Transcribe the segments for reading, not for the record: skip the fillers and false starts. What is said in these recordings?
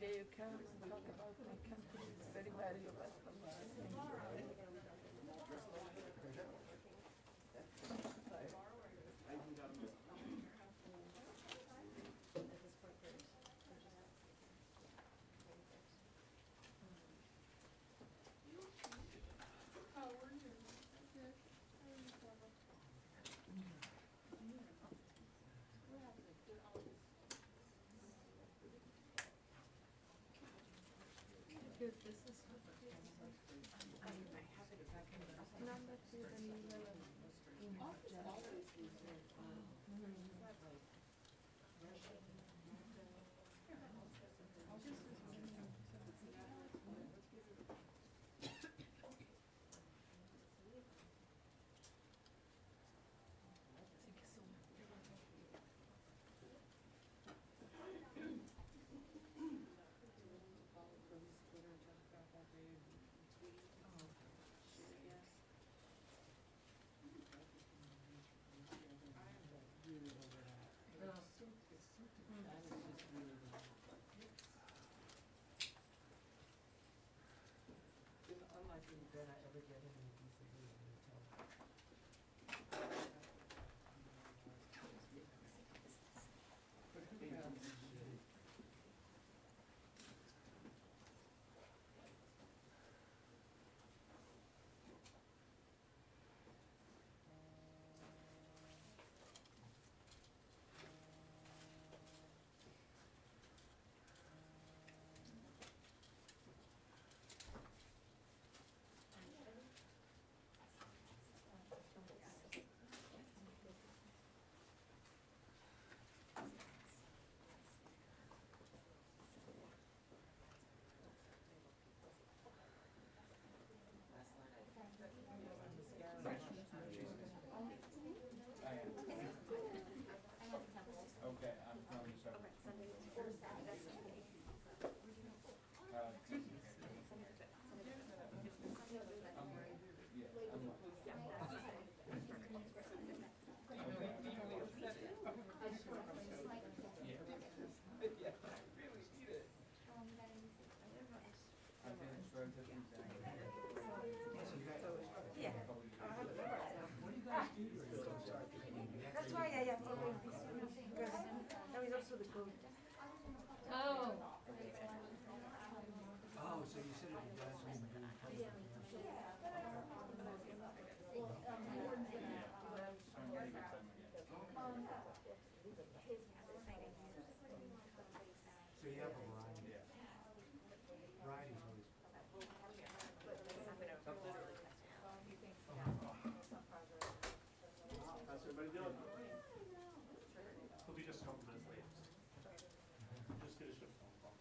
day you come and talk about my company. It's very valuable. How are you? Good. Good, this is number two, the email. Unlikely that I ever get him in a decent mood. Okay, I'm from sorry. That's why I have to make this because that is also the code. Oh. Oh, so you said it does mean so you have a variety. Variety is always. How's everybody doing? He'll be just a couple minutes late. Just get a shift phone calls.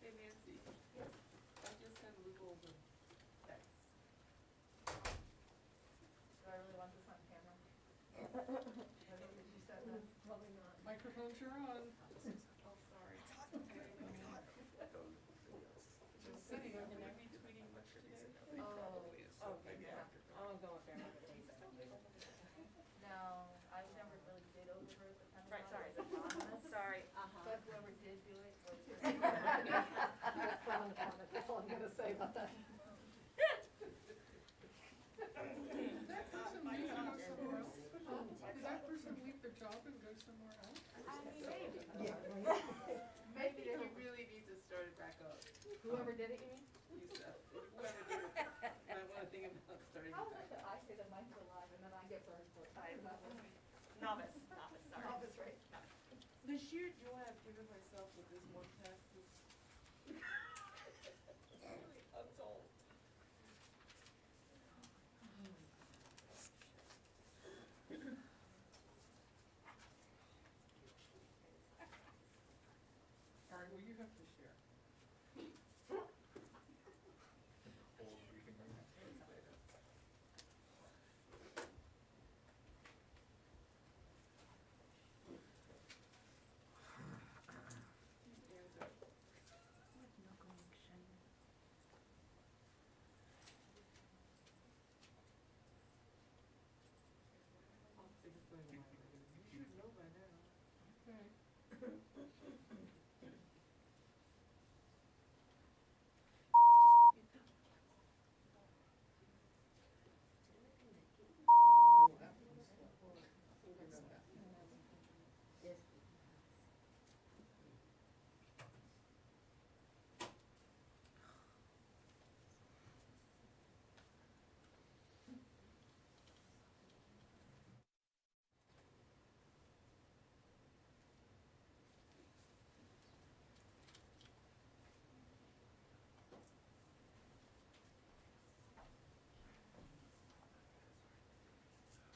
Hey Nancy. Yes. I just had to look over text. Do I really want this on camera? I don't think you said that. Probably not. Microphones are on. Oh, sorry. Just sitting over there, retweeting what today. Oh, okay, yeah. I'll go up there. No, I never really did over at the Pentagon. Right, sorry. It's anonymous. Sorry. But whoever did do it was. That's all I'm gonna say about that. Did that person leave and go somewhere else? Did that person leave their job and go somewhere else? Maybe he really needs to start it back up. Whoever did it, you mean? Whoever did it, I want to think about starting it How back is it up. I say that mine's alive and then I get burned for it? Novice, sorry. Novice, right? The sheer joy I've given myself with this one test is really untold. All right, well, you have to share. You should know by now. Okay. Oh, that was, I got that. Yes.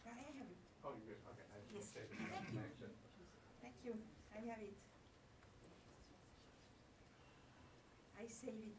I have it. Oh, you're good, okay. I Yes. just saved it. Thank you. Connection. Thank you. I have it. I save it.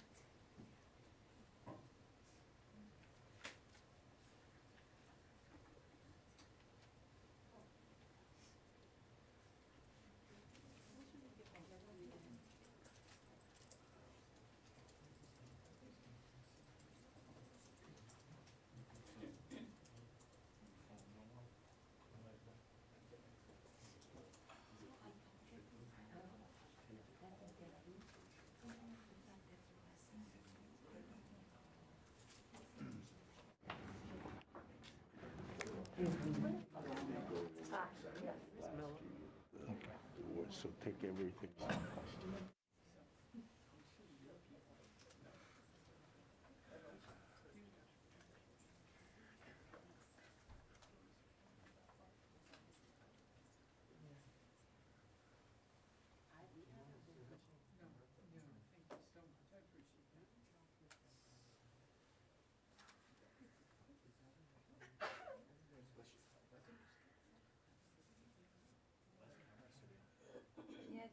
So take everything. No, no, thank you so much. I appreciate that. Yes.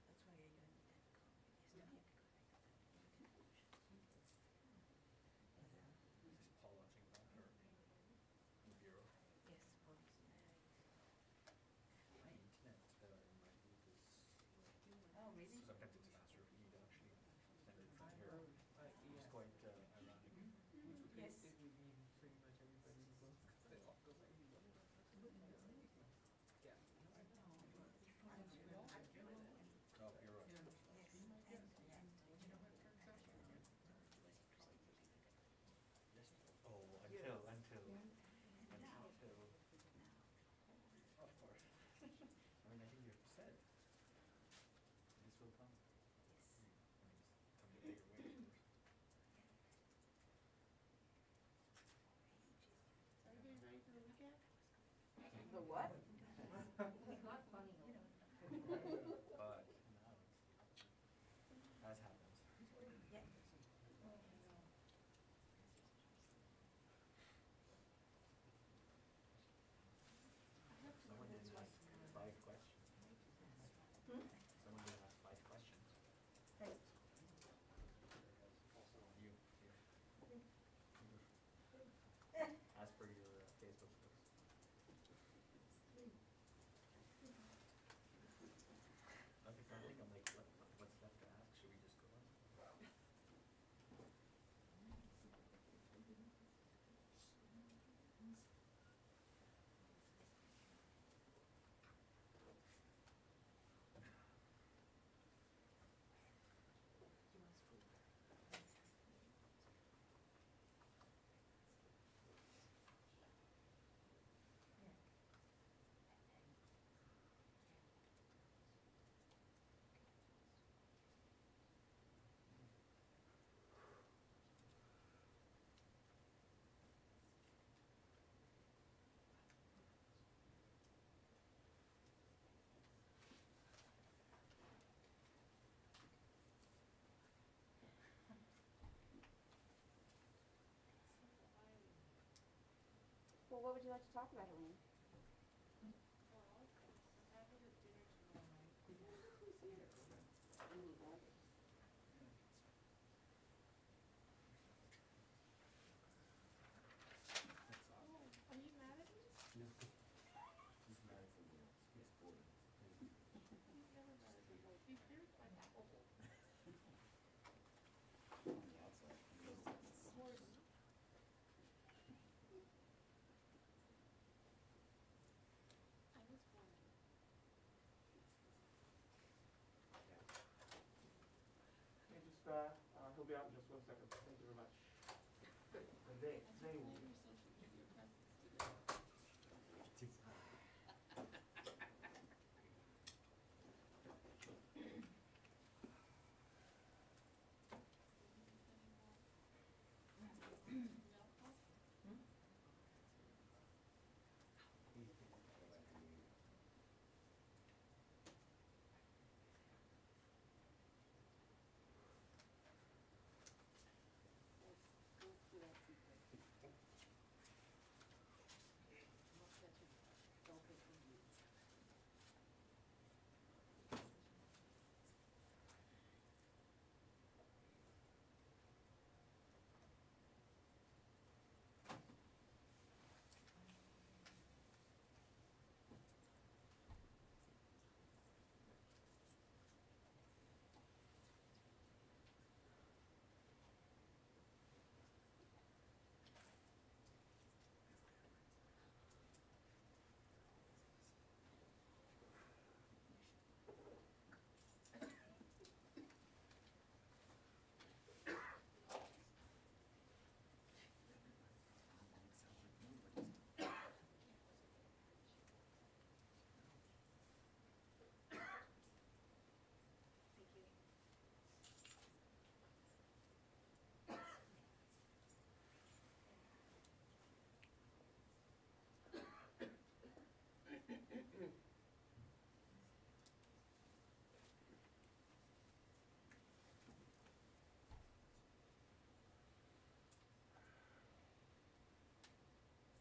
That's why I didn't come Paul watching that or in the bureau? Yes, police. My internet in my booth is Oh, really? sometimes it's faster if you need to actually send it from here. It's quite ironic. Yes. Oh, bureau. Yes. Oh, until. Of course. I mean, I think you're set. This will come. I mean, just come to bigger ways first. Are you getting ready for the weekend? The what? But now it's the opposite. As happens. Yeah. Someone didn't ask 5 questions. Hmm? Someone didn't ask 5 questions. Hey. You. As per your Facebook post. That's the kind of thing I'm like, what's left to ask? Should we just go on? Well, what would you like to talk about, Helene? Well, I'm having a dinner tomorrow night. Who's here? Oh, are you mad at me? No. He's married for the he's bored. He's never mad at me. He's very flexible. On the outside. Of course. he'll be out in just 1 second. Thank you very much. They All will. your social media presence today.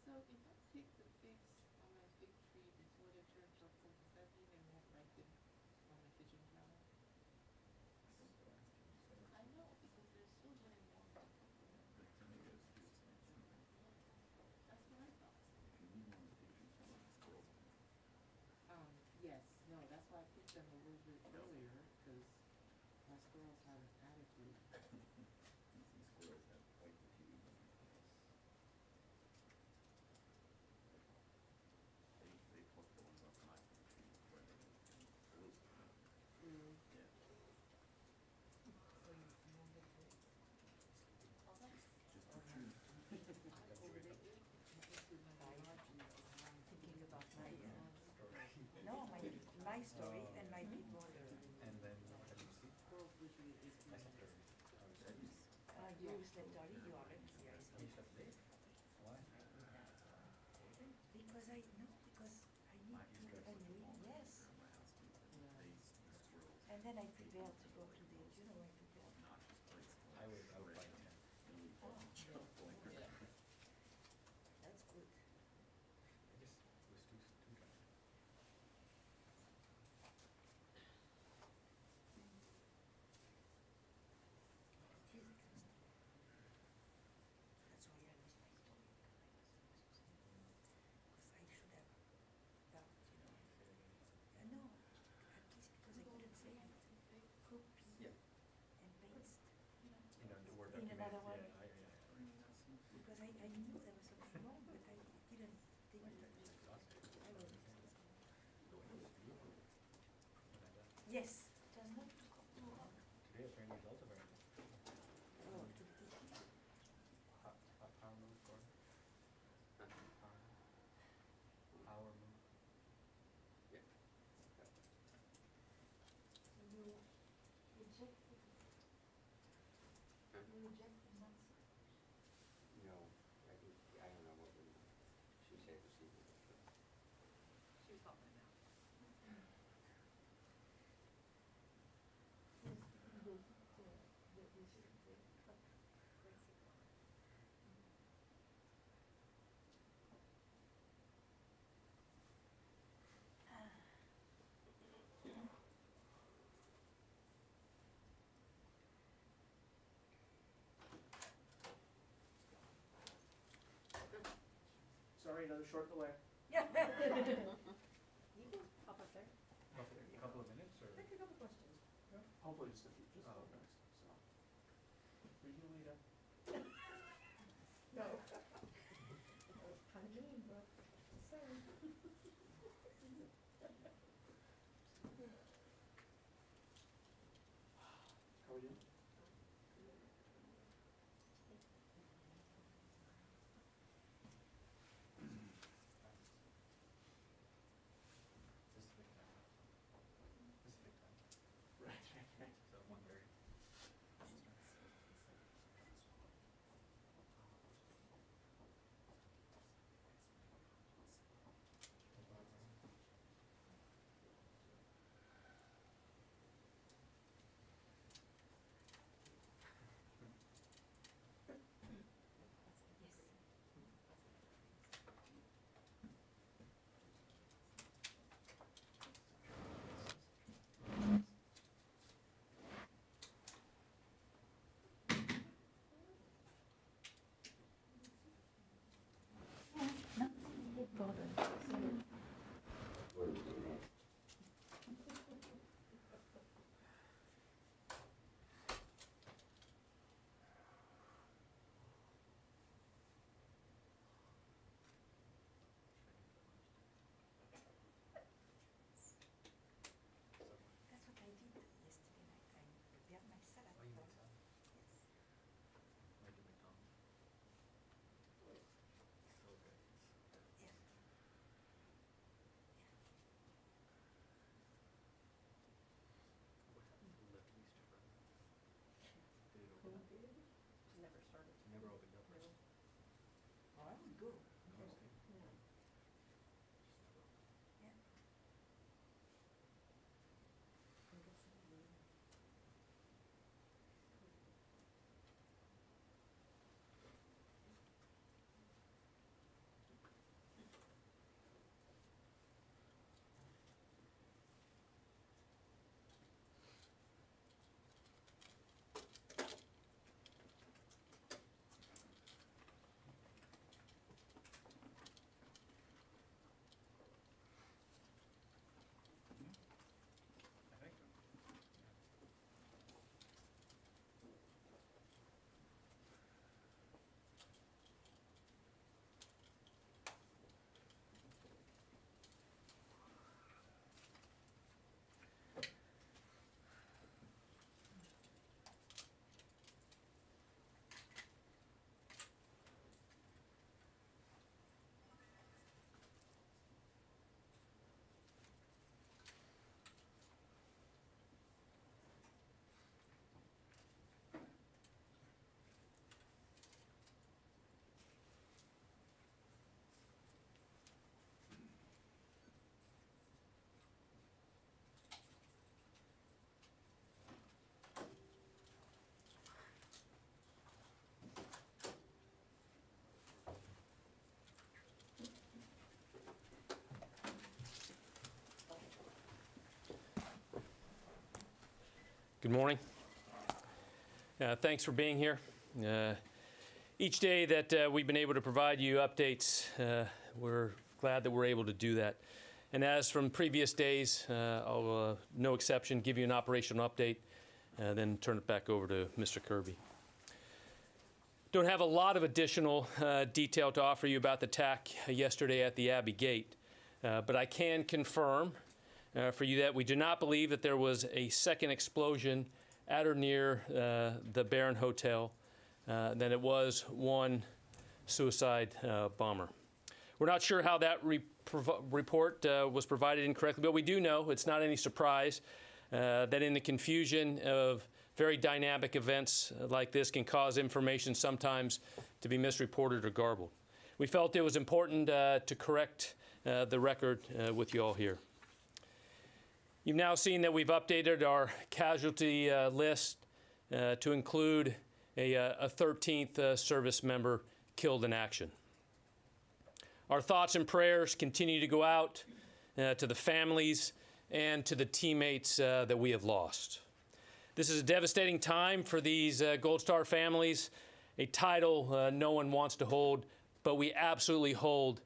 So if I take the figs on my fig tree before they turn purple, does that mean they won't ripen on my kitchen counter? I know, because they're still getting warm. That's what I thought. Yes, no, that's why I picked them a little bit earlier, because my squirrels have an attitude. Mm. So you want me to? Oh, that's. Over there, Thinking about my, no, my story and my big brother. And then, have you seen? Squirrels usually is. I sent her. You slept early, you are lucky, I You slept. slept late? Why? Because I, no, because I need to unread, yes. And then I prepared to go to the, you know, I prepared. I would buy 10. Oh, that's good. I just was too tired. It is exhausting. That's why I lost my story, because I should have thought, you know. No, at least because I couldn't say it. Copy Yeah. and paste. In a Word In document. another one. Yeah, Because I knew there was something wrong, but I didn't think that. It's exhausting. I was exhausted. When I left. Yes, it was not too long. Today apparently is also very good. Oh, to the kitchen. Power move for? Power move. You reject the, you reject the Nazi. No, I don't know what she said this evening. She was helping him out. Yes, the truck. Gracie Connor. Sorry, another short delay. Yeah. You can pop up there. Couple of minutes or? Take a couple questions. Hopefully just a few, just a Oh, few okay. minutes, so. Were you Lita? No. That was kind of mean, but just saying. How are you? Never opened up or something. Oh, I would go. No, Just- see? yeah. Just never opened. Yeah. Think it's something. I think so. Good morning. Thanks for being here. Each day that we've been able to provide you updates, we're glad that we're able to do that. And as from previous days, I'll, no exception, give you an operational update, then turn it back over to Mr. Kirby. Don't have a lot of additional detail to offer you about the attack yesterday at the Abbey Gate, but I can confirm for you that we do not believe that there was a second explosion at or near the Barron Hotel, that it was one suicide bomber. We're not sure how that report was provided incorrectly, but we do know it's not any surprise that in the confusion of very dynamic events like this can cause information sometimes to be misreported or garbled. We felt it was important to correct the record with you all here. You've now seen that we've updated our casualty list to include a 13th service member killed in action. Our thoughts and prayers continue to go out to the families and to the teammates that we have lost. This is a devastating time for these Gold Star families, a title no one wants to hold, but we absolutely hold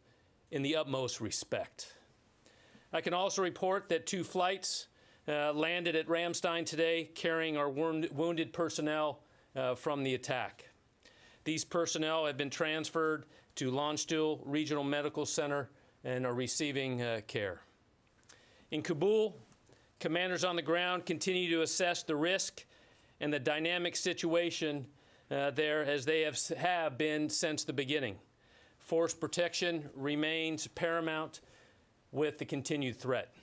in the utmost respect. I can also report that 2 flights landed at Ramstein today carrying our wounded personnel from the attack. These personnel have been transferred to Landstuhl Regional Medical Center and are receiving care. In Kabul, commanders on the ground continue to assess the risk and the dynamic situation there as they have been since the beginning. Force protection remains paramount with the continued threat.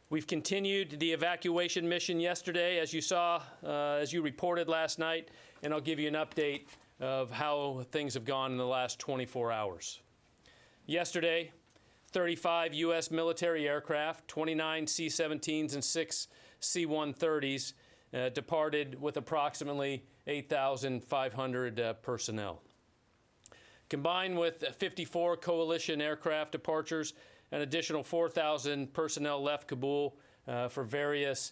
We've continued the evacuation mission yesterday, as you saw, as you reported last night, and I'll give you an update of how things have gone in the last 24 hours. Yesterday, 35 U.S. military aircraft, 29 C-17s and 6 C-130s departed with approximately 8,500 personnel. Combined with 54 coalition aircraft departures, an additional 4,000 personnel left Kabul for various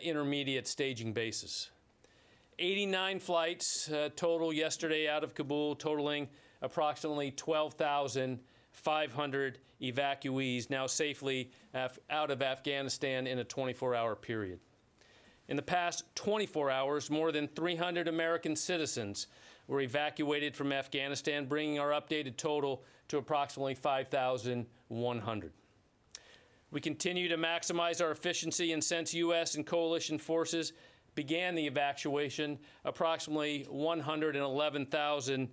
intermediate staging bases. 89 flights total yesterday out of Kabul, totaling approximately 12,500 evacuees now safely out of Afghanistan in a 24-hour period. In the past 24 hours, more than 300 American citizens were evacuated from Afghanistan, bringing our updated total to approximately 5,100. We continue to maximize our efficiency, and since U.S. and coalition forces began the evacuation, approximately 111,000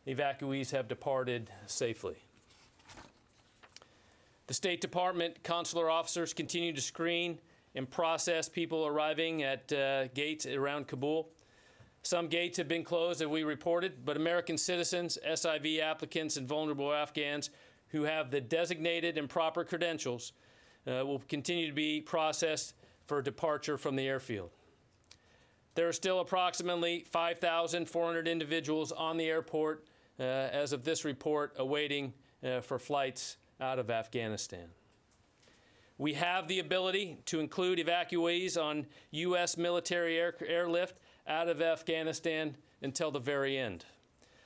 evacuees have departed safely. The State Department consular officers continue to screen and process people arriving at gates around Kabul. Some gates have been closed, as we reported, but American citizens, SIV applicants, and vulnerable Afghans who have the designated and proper credentials will continue to be processed for departure from the airfield. There are still approximately 5,400 individuals on the airport as of this report awaiting for flights out of Afghanistan. We have the ability to include evacuees on U.S. military airlift out of Afghanistan until the very end.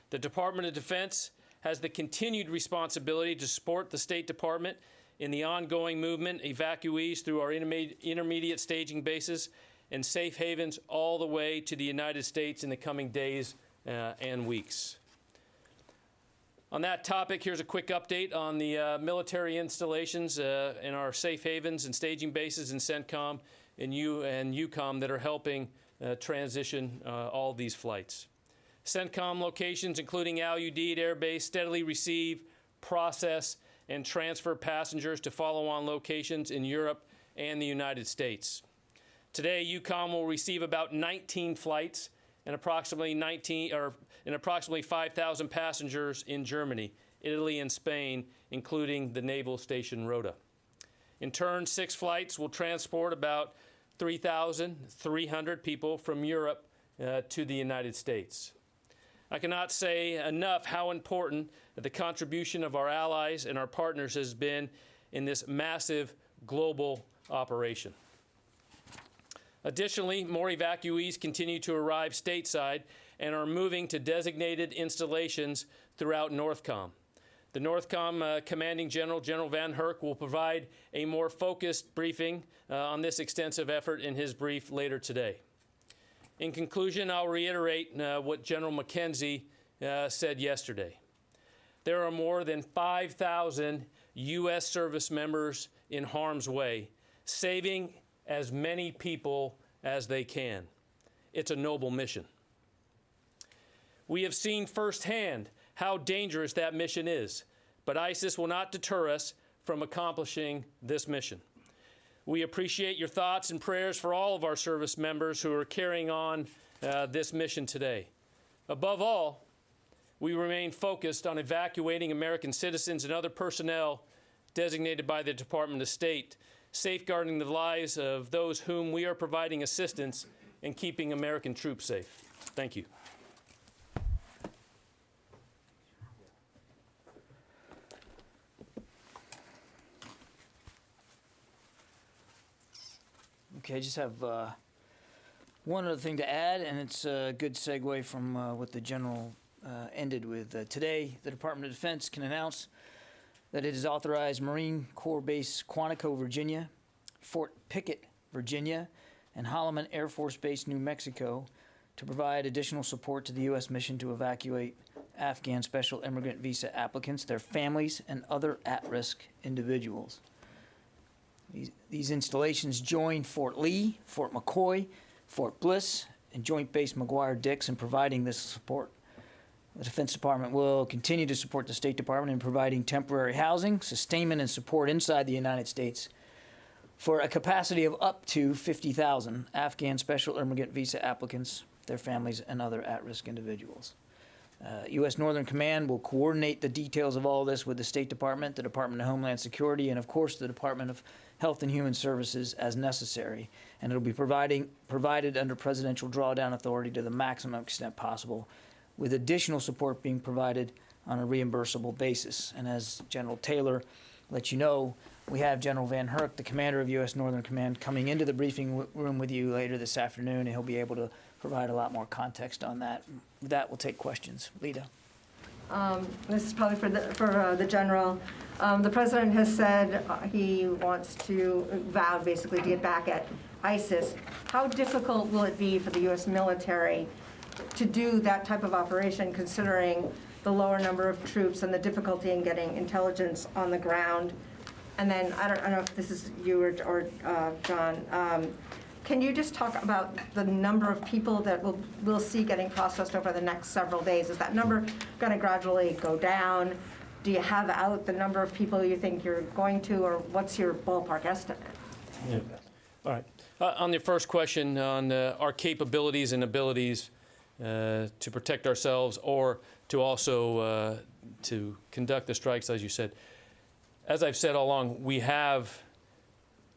The Department of Defense has the continued responsibility to support the State Department in the ongoing movement of evacuees through our intermediate staging bases and safe havens all the way to the United States in the coming days and weeks. On that topic, here's a quick update on the military installations in our safe havens and staging bases in CENTCOM and EUCOM that are helping transition all these flights. CENTCOM locations, including Al Udeid Air Base, steadily receive, process, and transfer passengers to follow-on locations in Europe and the United States. Today, EUCOM will receive about 19 flights and approximately 5,000 passengers in Germany, Italy, and Spain, including the Naval Station Rota. In turn, 6 flights will transport about 3,300 people from Europe to the United States. I cannot say enough how important the contribution of our allies and our partners has been in this massive global operation. Additionally, more evacuees continue to arrive stateside and are moving to designated installations throughout NORTHCOM. The NORTHCOM Commanding General, General Van Herk, will provide a more focused briefing on this extensive effort in his brief later today. In conclusion, I'll reiterate what General McKenzie said yesterday. There are more than 5,000 U.S. service members in harm's way, saving as many people as they can. It's a noble mission. We have seen firsthand how dangerous that mission is, but ISIS will not deter us from accomplishing this mission. We appreciate your thoughts and prayers for all of our service members who are carrying on this mission today. Above all, we remain focused on evacuating American citizens and other personnel designated by the Department of State, safeguarding the lives of those whom we are providing assistance and keeping American troops safe. Thank you. Okay, I just have one other thing to add, and it's a good segue from what the General ended with. Today, the Department of Defense can announce that it has authorized Marine Corps Base Quantico, Virginia, Fort Pickett, Virginia, and Holloman Air Force Base, New Mexico, to provide additional support to the U.S. mission to evacuate Afghan special immigrant visa applicants, their families, and other at-risk individuals. These installations join Fort Lee, Fort McCoy, Fort Bliss, and Joint Base McGuire-Dix in providing this support. The Defense Department will continue to support the State Department in providing temporary housing, sustainment, and support inside the United States for a capacity of up to 50,000 Afghan special immigrant visa applicants, their families, and other at-risk individuals. U.S. Northern Command will coordinate the details of all this with the State Department, the Department of Homeland Security, and of course the Department of Health and Human Services as necessary. And it'll be provided under presidential drawdown authority to the maximum extent possible, with additional support being provided on a reimbursable basis. And as General Taylor let you know, we have General Van Herk, the commander of U.S. Northern Command, coming into the briefing room with you later this afternoon, and he'll be able to provide a lot more context on that. With that, we'll take questions. Lita. This is probably for the general. The president has said he wants to vow basically to get back at ISIS. How difficult will it be for the U.S. military to do that type of operation, considering the lower number of troops and the difficulty in getting intelligence on the ground? And then, I don't know if this is you or John, can you just talk about the number of people that we'll see getting processed over the next several days? Is that number going to gradually go down? Do you have out the number of people you think you're going to, or what's your ballpark estimate? Yeah. All right. On the first question on our capabilities and abilities to protect ourselves or to also to conduct the strikes, as you said. As I've said all along, we have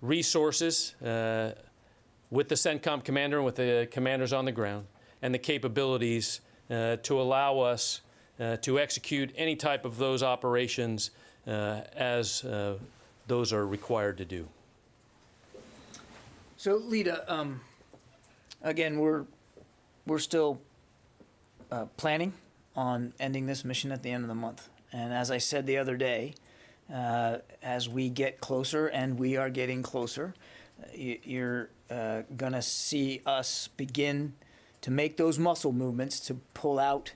resources with the CENTCOM commander and with the commanders on the ground and the capabilities to allow us to execute any type of those operations as those are required to do. So, Lita, again, we're still planning on ending this mission at the end of the month. And as I said the other day, as we get closer, and we are getting closer, you're going to see us begin to make those muscle movements to pull out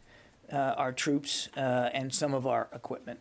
our troops and some of our equipment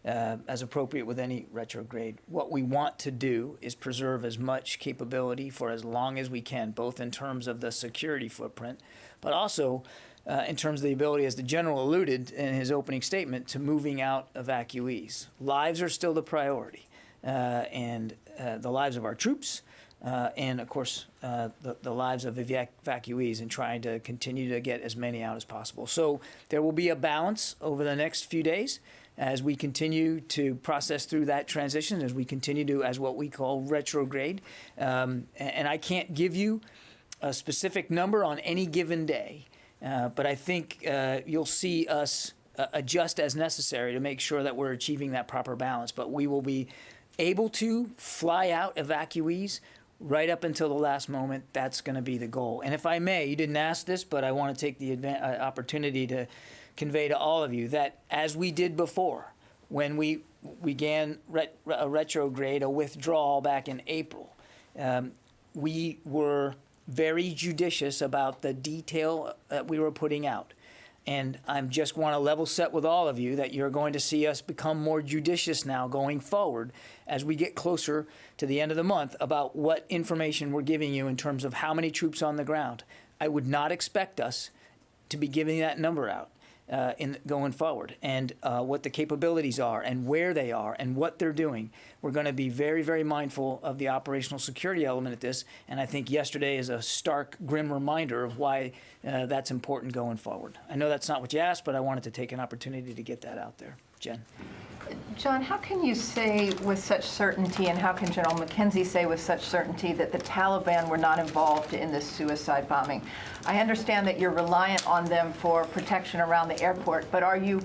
as appropriate with any retrograde. What we want to do is preserve as much capability for as long as we can, both in terms of the security footprint, but also in terms of the ability, as the general alluded in his opening statement, to moving out evacuees. Lives are still the priority, and the lives of our troops, and of course the lives of evacuees, and trying to continue to get as many out as possible. So there will be a balance over the next few days as we continue to process through that transition, as we continue to, as what we call retrograde. And I can't give you a specific number on any given day, but I think you'll see us adjust as necessary to make sure that we're achieving that proper balance. But we will be able to fly out evacuees right up until the last moment. That's going to be the goal. And if I may, you didn't ask this, but I want to take the opportunity to convey to all of you that, as we did before, when we began a retrograde, a withdrawal back in April, we were very judicious about the detail that we were putting out. And I just want to level set with all of you that you're going to see us become more judicious now going forward as we get closer to the end of the month about what information we're giving you in terms of how many troops on the ground. I would not expect us to be giving that number out in going forward, and what the capabilities are and where they are and what they're doing. We're going to be very, very mindful of the operational security element of this, and I think yesterday is a stark, grim reminder of why that's important going forward. I know that's not what you asked, but I wanted to take an opportunity to get that out there. Jen. John, how can you say with such certainty, and how can General McKenzie say with such certainty, that the Taliban were not involved in this suicide bombing? I understand that you're reliant on them for protection around the airport, but are you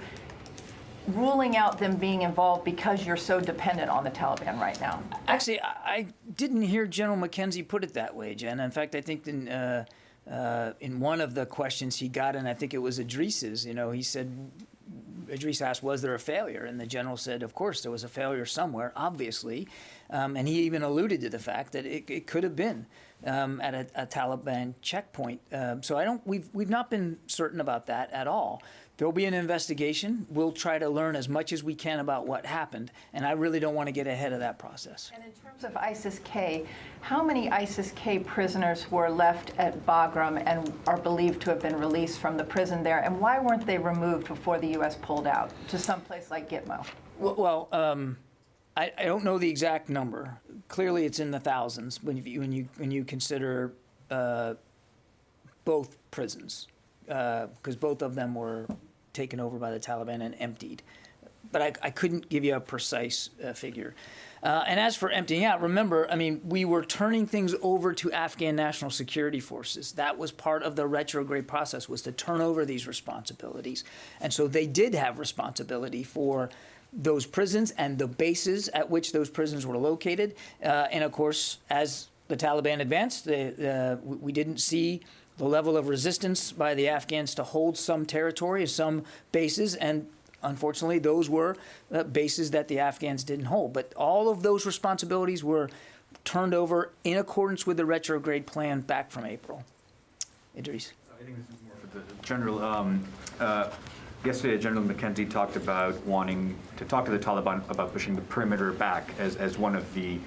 ruling out them being involved because you're so dependent on the Taliban right now? Actually, I didn't hear General McKenzie put it that way, Jen. In fact, I think in one of the questions he got, and I think it was Idris's, he said, Idris asked, was there a failure? And the general said, of course, there was a failure somewhere, obviously. And he even alluded to the fact that it could have been at a Taliban checkpoint. So we've not been certain about that at all. There'll be an investigation. We'll try to learn as much as we can about what happened. And I really don't want to get ahead of that process. And in terms of ISIS-K, how many ISIS-K prisoners were left at Bagram and are believed to have been released from the prison there? And why weren't they removed before the U.S. pulled out to some place like Gitmo? Well, I don't know the exact number. Clearly, it's in the thousands when you consider both prisons, because both of them were taken over by the Taliban and emptied. But I couldn't give you a precise figure. And as for emptying out, remember, we were turning things over to Afghan National Security Forces. That was part of the retrograde process, was to turn over these responsibilities. And so they did have responsibility for those prisons and the bases at which those prisons were located. And of course, as the Taliban advanced, we didn't see the level of resistance by the Afghans to hold some territory, some bases, and unfortunately, those were bases that the Afghans didn't hold. But all of those responsibilities were turned over in accordance with the retrograde plan back from April. Idris. I think this is more for the general. Yesterday, General McKenzie talked about wanting to talk to the Taliban about pushing the perimeter back as one of the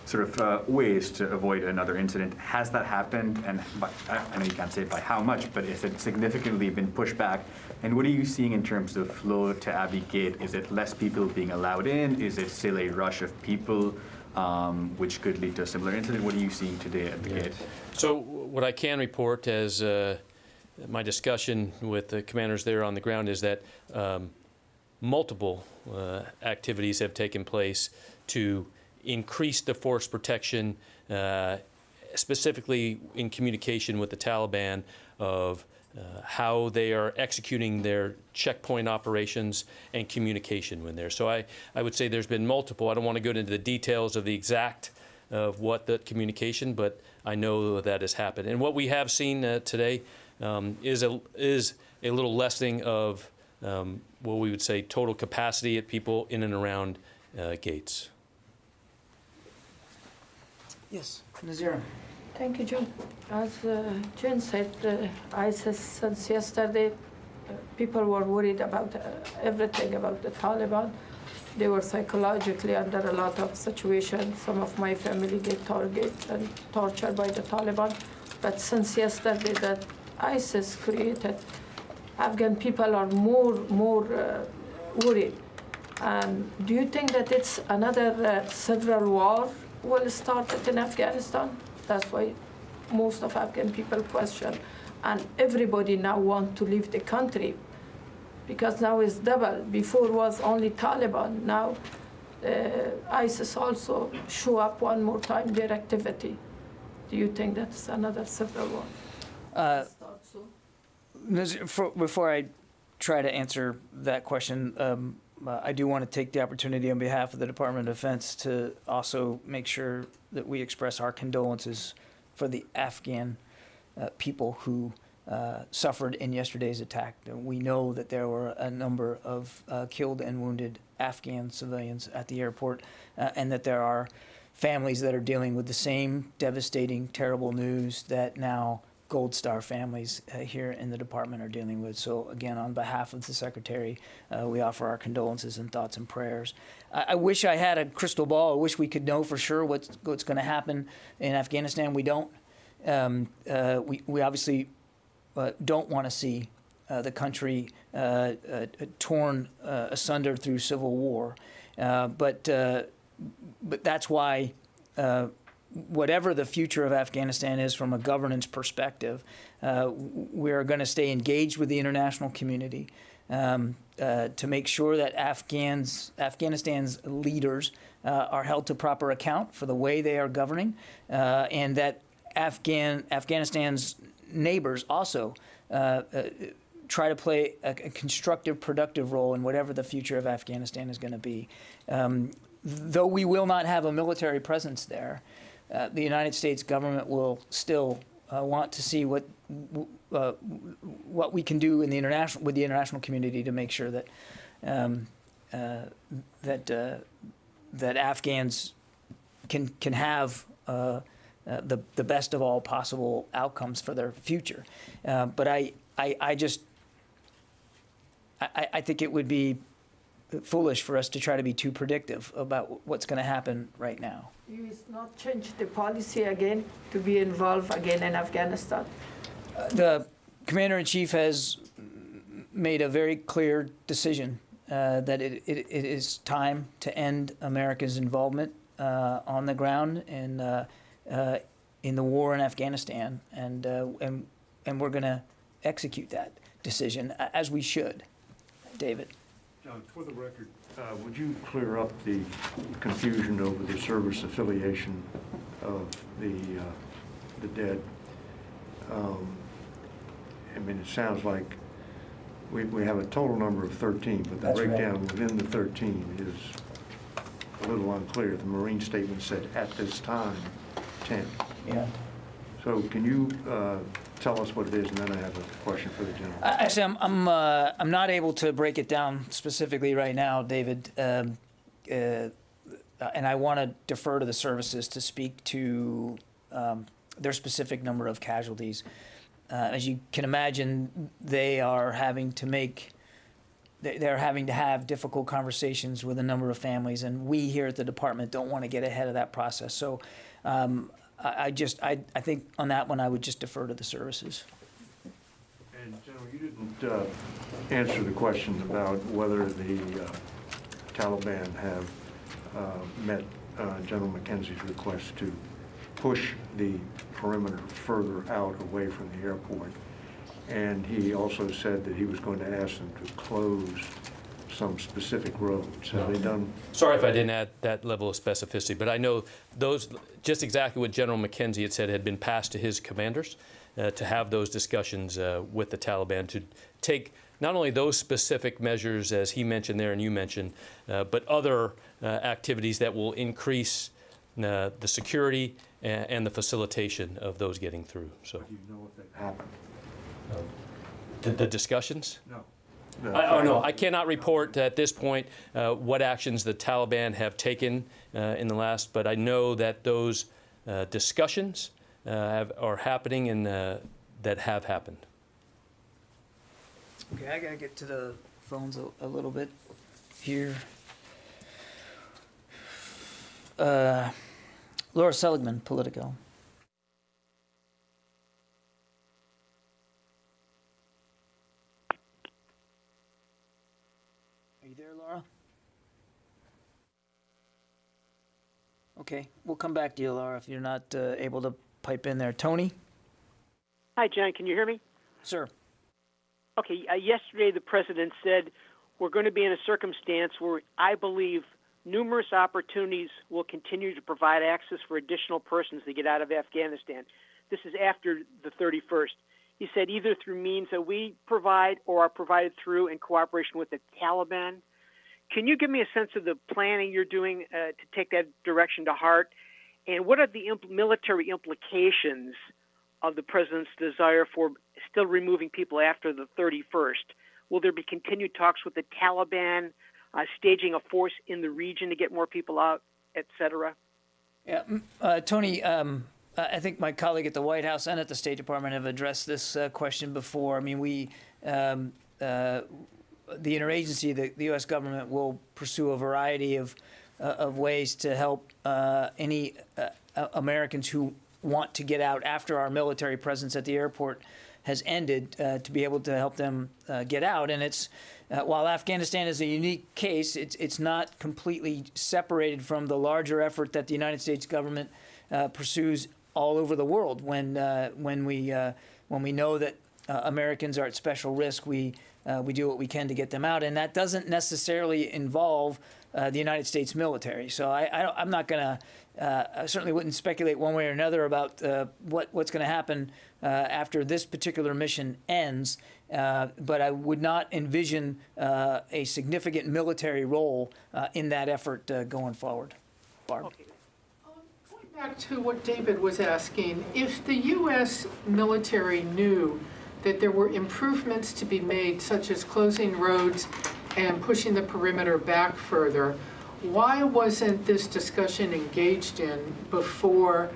sort of ways to avoid another incident. Has that happened? And I know you can't say by how much, but has it significantly been pushed back? And what are you seeing in terms of flow to Abbey Gate? Is it less people being allowed in? Is it still a rush of people, which could lead to a similar incident? What are you seeing today at the gate? So what I can report as my discussion with the commanders there on the ground is that multiple activities have taken place to increase the force protection, specifically in communication with the Taliban of how they are executing their checkpoint operations and communication when there. So I would say there's been multiple. I don't want to go into the details of the exact of what the communication, but I know that has happened. And what we have seen today is a little lessening of what we would say total capacity at people in and around gates. Yes, Nazira. Thank you, June. As June said, ISIS since yesterday, people were worried about everything about the Taliban. They were psychologically under a lot of situations. Some of my family get targeted and tortured by the Taliban. But since yesterday that ISIS created, Afghan people are more worried. And do you think that it's another civil war will start in Afghanistan? That's why most of Afghan people question. And everybody now wants to leave the country because now it's double. Before was only Taliban. Now ISIS also show up one more time, their activity. Do you think that's another civil war? Before I try to answer that question, I do want to take the opportunity on behalf of the Department of Defense to also make sure that we express our condolences for the Afghan people who suffered in yesterday's attack. We know that there were a number of killed and wounded Afghan civilians at the airport, and that there are families that are dealing with the same devastating, terrible news that now Gold Star families here in the department are dealing with. So again, on behalf of the Secretary, we offer our condolences and thoughts and prayers. I wish I had a crystal ball. I wish we could know for sure what's going to happen in Afghanistan. We don't. We obviously don't want to see the country torn asunder through civil war. But that's why whatever the future of Afghanistan is from a governance perspective, we're going to stay engaged with the international community to make sure that Afghanistan's leaders are held to proper account for the way they are governing, and that Afghanistan's neighbors also try to play a constructive, productive role in whatever the future of Afghanistan is going to be. Though we will not have a military presence there, the United States government will still want to see what we can do in the international community to make sure that that Afghans can have the best of all possible outcomes for their future. But I think it would be foolish for us to try to be too predictive about what's going to happen right now. You will not change the policy again to be involved again in Afghanistan? The Commander-in-Chief has made a very clear decision that it is time to end America's involvement on the ground in the war in Afghanistan, and we're going to execute that decision as we should. David. John, for the record, would you clear up the confusion over the service affiliation of the dead? I mean, it sounds like we have a total number of 13, but the breakdown within the 13 is a little unclear. The Marine statement said at this time 10. Yeah. So can you tell us what it is, and then I have a question for the general. Actually, I'm not able to break it down specifically right now, David, and I want to defer to the services to speak to their specific number of casualties. As you can imagine, they are having to have difficult conversations with a number of families, and we here at the department don't want to get ahead of that process. So I think on that one I would just defer to the services. And General, you didn't answer the question about whether the Taliban have met General McKenzie's request to push the perimeter further out away from the airport. And he also said that he was going to ask them to close some specific roads. Have they done? Sorry if I didn't add that level of specificity, but I know those, just exactly what General McKenzie had said, had been passed to his commanders to have those discussions with the Taliban to take not only those specific measures as he mentioned there and you mentioned, but other activities that will increase the security and the facilitation of those getting through. So, Do you know if that happened? The discussions? No. No, I cannot report at this point what actions the Taliban have taken in the last, but I know that those discussions are happening and that have happened. Okay, I gotta get to the phones a little bit here. Laura Seligman, Politico. Are you there, Laura? Okay, we'll come back to you, Laura, if you're not able to pipe in there. Tony? Hi, John. Can you hear me? Sir. Okay. Yesterday, the president said we're going to be in a circumstance where I believe numerous opportunities will continue to provide access for additional persons to get out of Afghanistan. This is after the 31st. He said either through means that we provide or are provided through in cooperation with the Taliban. Can you give me a sense of the planning you're doing to take that direction to heart? And what are the military implications of the president's desire for still removing people after the 31st? Will there be continued talks with the Taliban, staging a force in the region to get more people out, et cetera? Yeah, Tony, I think my colleague at the White House and at the State Department have addressed this question before. I mean, the interagency, the U.S. government will pursue a variety of ways to help any Americans who want to get out after our military presence at the airport has ended, to be able to help them get out. And it's while Afghanistan is a unique case, it's not completely separated from the larger effort that the United States government pursues all over the world. When we know that Americans are at special risk, we do what we can to get them out, and that doesn't necessarily involve the United States military. So I'm not going to. I certainly wouldn't speculate one way or another about what's going to happen after this particular mission ends. But I would not envision a significant military role in that effort going forward. Barb. Okay. Going back to what David was asking, if the U.S. military knew that there were improvements to be made, such as closing roads and pushing the perimeter back further, why wasn't this discussion engaged in before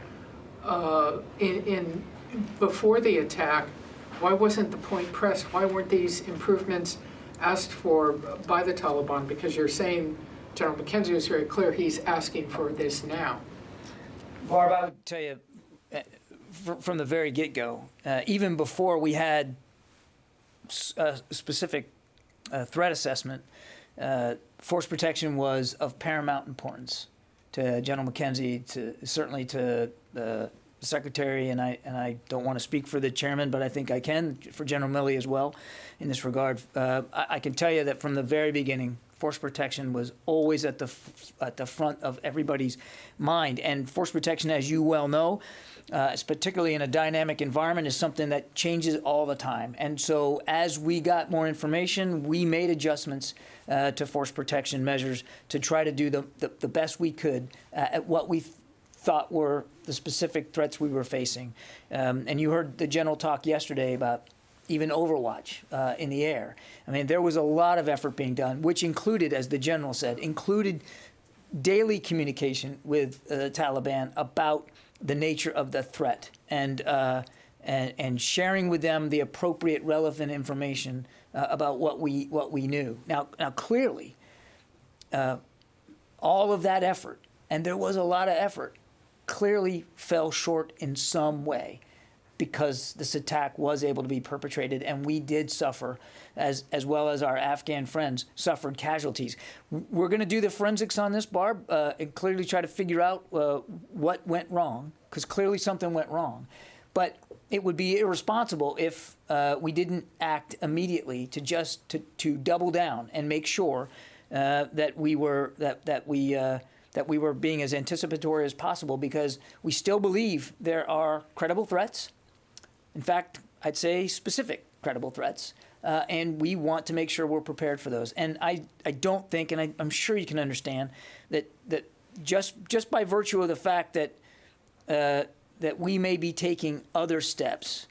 before the attack? Why wasn't the point pressed? Why weren't these improvements asked for by the Taliban? Because you're saying, General McKenzie was very clear, he's asking for this now. Barb, I would tell you, from the very get-go, even before we had a specific threat assessment, force protection was of paramount importance to General McKenzie, certainly to the Secretary, and I don't want to speak for the chairman, but I think I can for General Milley as well in this regard. I can tell you that from the very beginning, force protection was always at the front of everybody's mind. And force protection, as you well know, particularly in a dynamic environment, is something that changes all the time. And so as we got more information, we made adjustments to force protection measures to try to do the best we could at what we thought were the specific threats we were facing. And you heard the general talk yesterday about even Overwatch in the air. I mean, there was a lot of effort being done, which included, as the general said, daily communication with the Taliban about the nature of the threat and sharing with them the appropriate, relevant information about what we knew. Now clearly, all of that effort, and there was a lot of effort, clearly fell short in some way, because this attack was able to be perpetrated, and we did suffer, as well as our Afghan friends suffered casualties. We're going to do the forensics on this, Barb, and clearly try to figure out what went wrong, because clearly something went wrong. But it would be irresponsible if we didn't act immediately to just to double down and make sure that we were being as anticipatory as possible, because we still believe there are credible threats. In fact, I'd say specific credible threats, and we want to make sure we're prepared for those. And I don't think, and I'm sure you can understand that just by virtue of the fact that that we may be taking other steps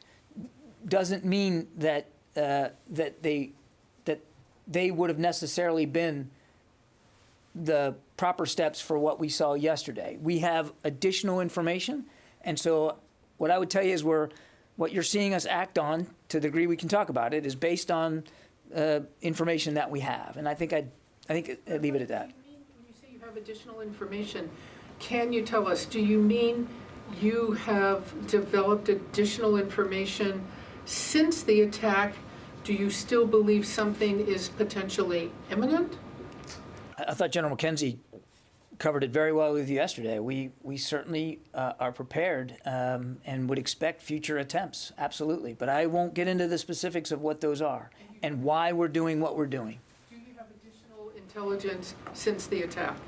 doesn't mean that they would have necessarily been the proper steps for what we saw yesterday. We have additional information, and so what I would tell you is what you're seeing us act on, to the degree we can talk about it, is based on information that we have, and I think I'd leave it at that. When you say you have additional information, can you tell us, do you mean you have developed additional information since the attack? Do you still believe something is potentially imminent? I thought General McKenzie covered it very well with you yesterday. We certainly are prepared and would expect future attempts, absolutely. But I won't get into the specifics of what those are and why we're doing what we're doing. Do you have additional intelligence since the attack?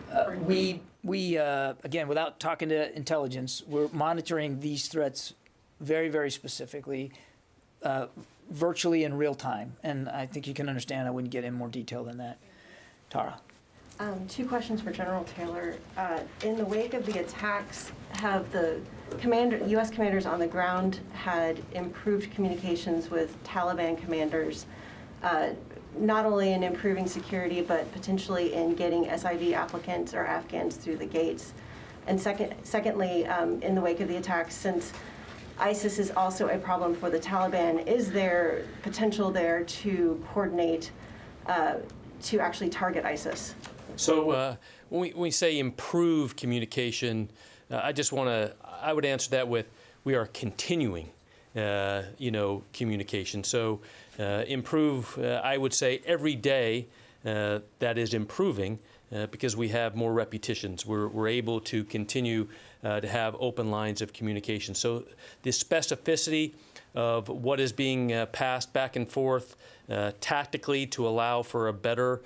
We again, without talking to intelligence, we're monitoring these threats very, very specifically, virtually in real time. And I think you can understand I wouldn't get in more detail than that. Tara. Two questions for General Taylor. In the wake of the attacks, have the U.S. commanders on the ground had improved communications with Taliban commanders, not only in improving security, but potentially in getting SIV applicants or Afghans through the gates? And secondly, in the wake of the attacks, since ISIS is also a problem for the Taliban, is there potential there to coordinate to actually target ISIS? So when we say improve communication, I would answer that with, we are continuing, communication. So improve, I would say every day that is improving because we have more repetitions. We're able to continue to have open lines of communication. So the specificity of what is being passed back and forth tactically to allow for a better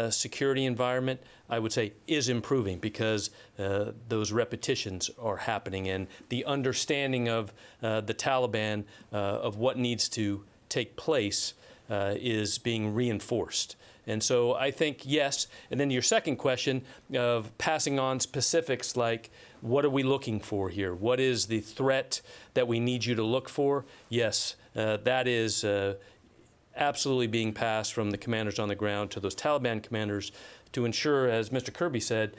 security environment, I would say, is improving because those repetitions are happening, and the understanding of the Taliban of what needs to take place is being reinforced. And so I think yes. And then your second question of passing on specifics like, what are we looking for here? What is the threat that we need you to look for? Yes, that is absolutely being passed from the commanders on the ground to those Taliban commanders to ensure, as Mr. Kirby said,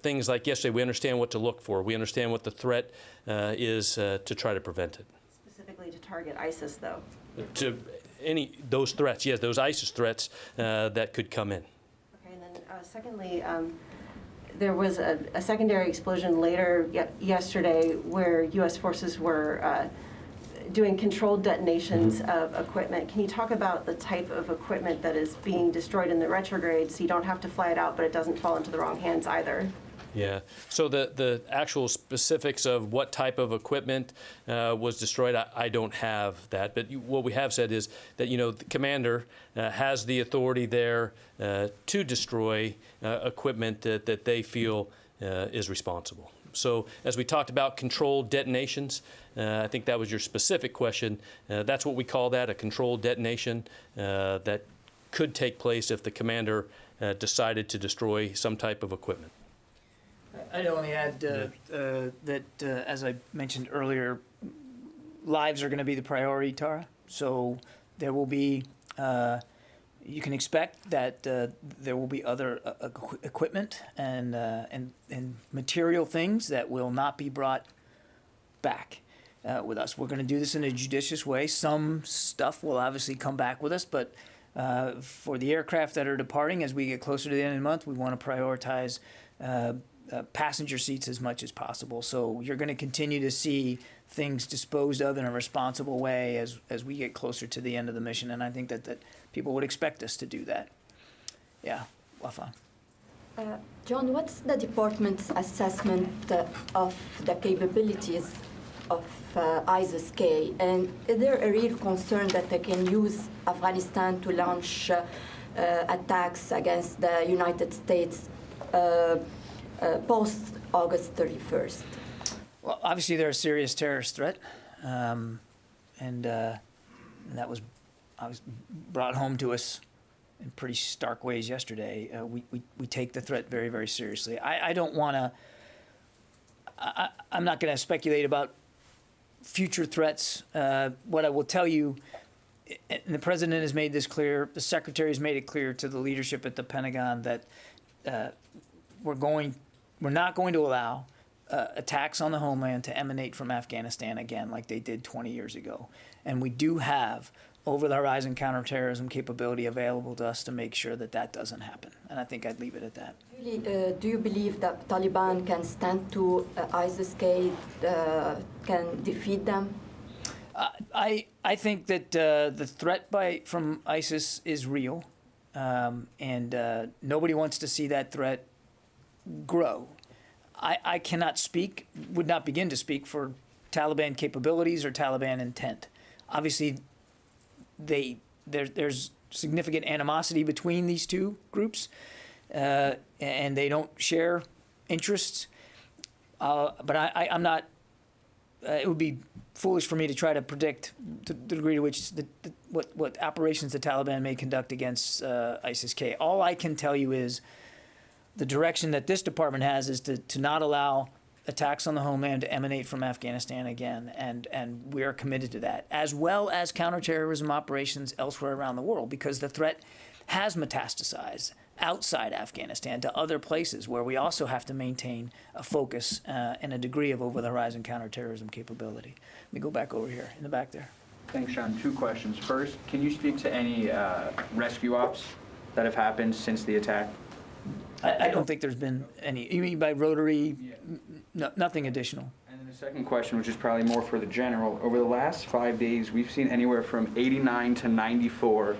things like yesterday, we understand what to look for. We understand what the threat is to try to prevent it. Specifically to target ISIS, though? To those threats, yes, those ISIS threats that could come in. Okay, and then secondly, there was a secondary explosion later yesterday where U.S. forces were doing controlled detonations of equipment. Can you talk about the type of equipment that is being destroyed in the retrograde so you don't have to fly it out, but it doesn't fall into the wrong hands either? Yeah, so the actual specifics of what type of equipment was destroyed, I don't have that. But what we have said is that, the commander has the authority there to destroy equipment that they feel is responsible. So as we talked about controlled detonations, I think that was your specific question. That's what we call that, a controlled detonation that could take place if the commander decided to destroy some type of equipment. I'd only add that, as I mentioned earlier, lives are going to be the priority, Tara. So there will be, you can expect that there will be other equipment and material things that will not be brought back with us. We're going to do this in a judicious way. Some stuff will obviously come back with us, but for the aircraft that are departing, as we get closer to the end of the month, we want to prioritize passenger seats as much as possible. So you're going to continue to see things disposed of in a responsible way as we get closer to the end of the mission, and I think that people would expect us to do that. Yeah, Wafa. John, what's the department's assessment of the capabilities of ISIS-K, and is there a real concern that they can use Afghanistan to launch attacks against the United States post-August 31st? Well, obviously they're a serious terrorist threat, and that was brought home to us in pretty stark ways yesterday. We take the threat very, very seriously. I don't want to. I'm not going to speculate about future threats. What I will tell you, and the president has made this clear, the secretary has made it clear to the leadership at the Pentagon that we're not going to allow attacks on the homeland to emanate from Afghanistan again like they did 20 years ago. And we do have over-the-horizon counterterrorism capability available to us to make sure that that doesn't happen. And I think I'd leave it at that. Really, do you believe that Taliban can stand to ISIS-K, can defeat them? I think that the threat from ISIS is real, and nobody wants to see that threat grow. I cannot speak, would not begin to speak for Taliban capabilities or Taliban intent. Obviously, there's significant animosity between these two groups, and they don't share interests. But I'm not. It would be foolish for me to try to predict the degree to which what operations the Taliban may conduct against ISIS-K. All I can tell you is the direction that this department has is to not allow attacks on the homeland to emanate from Afghanistan again, and we are committed to that, as well as counterterrorism operations elsewhere around the world, because the threat has metastasized outside Afghanistan to other places where we also have to maintain a focus and a degree of over-the-horizon counterterrorism capability. Let me go back over here, in the back there. Thanks, Sean. Two questions. First, can you speak to any rescue ops that have happened since the attack? I don't think there's been any. You mean by rotary? Yeah. No, nothing additional. And then the second question, which is probably more for the general. Over the last 5 days, we've seen anywhere from 89 to 94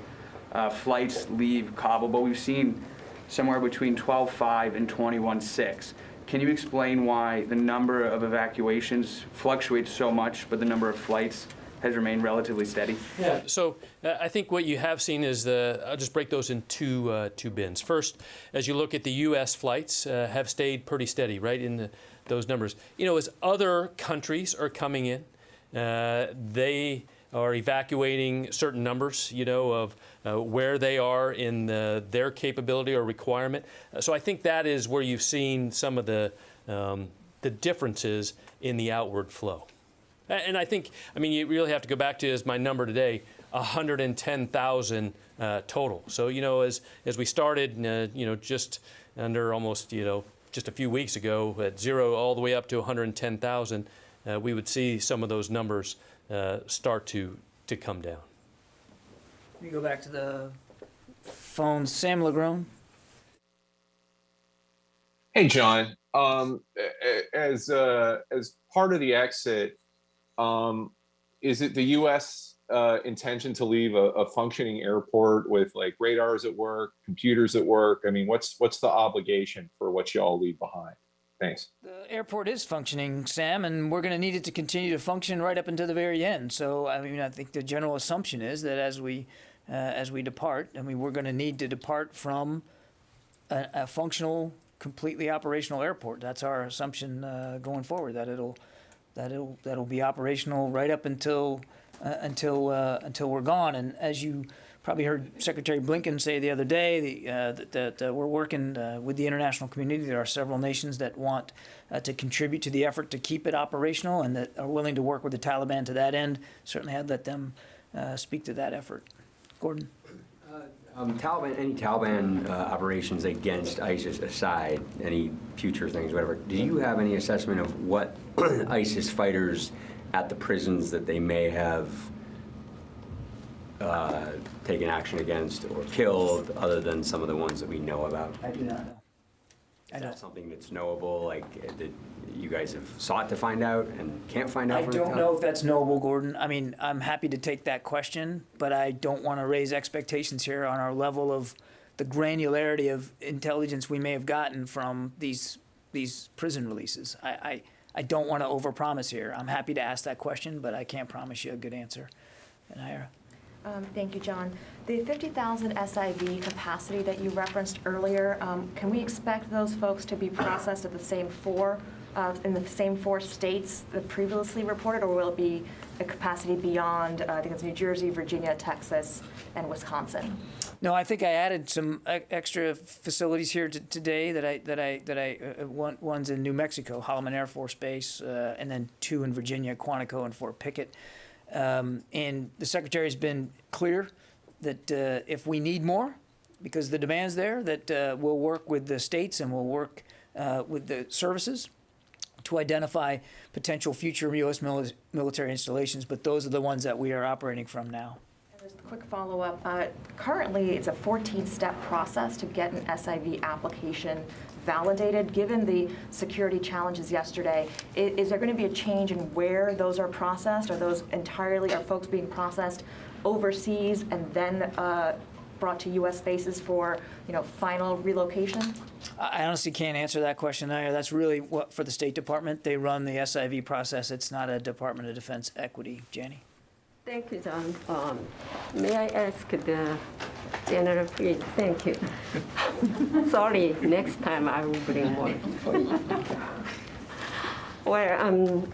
flights leave Kabul, but we've seen somewhere between 12.5 and 21.6. Can you explain why the number of evacuations fluctuates so much, but the number of flights has remained relatively steady? Yeah, so I think what you have seen is I'll just break those in two bins. First, as you look at the U.S. flights, have stayed pretty steady, right, in those numbers. You know, as other countries are coming in, they are evacuating certain numbers, you know, of where they are in their capability or requirement. So I think that is where you've seen some of the differences in the outward flow. And I think, I mean, you really have to go back to, as my number today, 110,000 total. So, you know, as we started, you know, just under almost, you know, just a few weeks ago at 0 all the way up to 110,000, we would see some of those numbers start to come down. Let me go back to the phone. Sam Legrone. Hey, John. As part of the exit, is it the U.S. Intention to leave a functioning airport with like radars at work, computers at work? I mean, what's the obligation for what y'all leave behind? Thanks. The airport is functioning, Sam, and we're going to need it to continue to function right up until the very end. So, I mean, I think the general assumption is that as we depart, I mean, we're going to need to depart from a functional, completely operational airport. That's our assumption going forward. That'll be operational right up until we're gone. And as you probably heard Secretary Blinken say the other day, that we're working with the international community. There are several nations that want to contribute to the effort to keep it operational and that are willing to work with the Taliban to that end. Certainly, I'd let them speak to that effort. Gordon. Any Taliban operations against ISIS aside, any future things, whatever, do you have any assessment of what ISIS fighters at the prisons that they may have taken action against or killed, other than some of the ones that we know about? I do not know. Is that something that's knowable, like that you guys have sought to find out and can't find out? I don't know if that's knowable, Gordon. I mean, I'm happy to take that question, but I don't want to raise expectations here on our level of the granularity of intelligence we may have gotten from these prison releases. I don't want to overpromise here. I'm happy to ask that question, but I can't promise you a good answer. And Ira? Thank you, John. The 50,000 SIV capacity that you referenced earlier, can we expect those folks to be processed at the same in the same 4 states that previously reported, or will it be a capacity beyond, I think it's New Jersey, Virginia, Texas, and Wisconsin? No, I think I added some extra facilities here today one's in New Mexico, Holloman Air Force Base, and then 2 in Virginia, Quantico and Fort Pickett. And the Secretary's been clear that if we need more, because the demand's there, that we'll work with the states and we'll work with the services to identify potential future U.S. military installations, but those are the ones that we are operating from now. Just a quick follow-up. Currently, it's a 14-step process to get an SIV application validated. Given the security challenges yesterday, is there going to be a change in where those are processed? Are folks being processed overseas and then brought to U.S. bases for, final relocation? I honestly can't answer that question, Ira. That's really what for the State Department. They run the SIV process. It's not a Department of Defense equity. Janie? Thank you, John. May I ask the General, please? Thank you. Sorry, next time I will bring more for you. Well,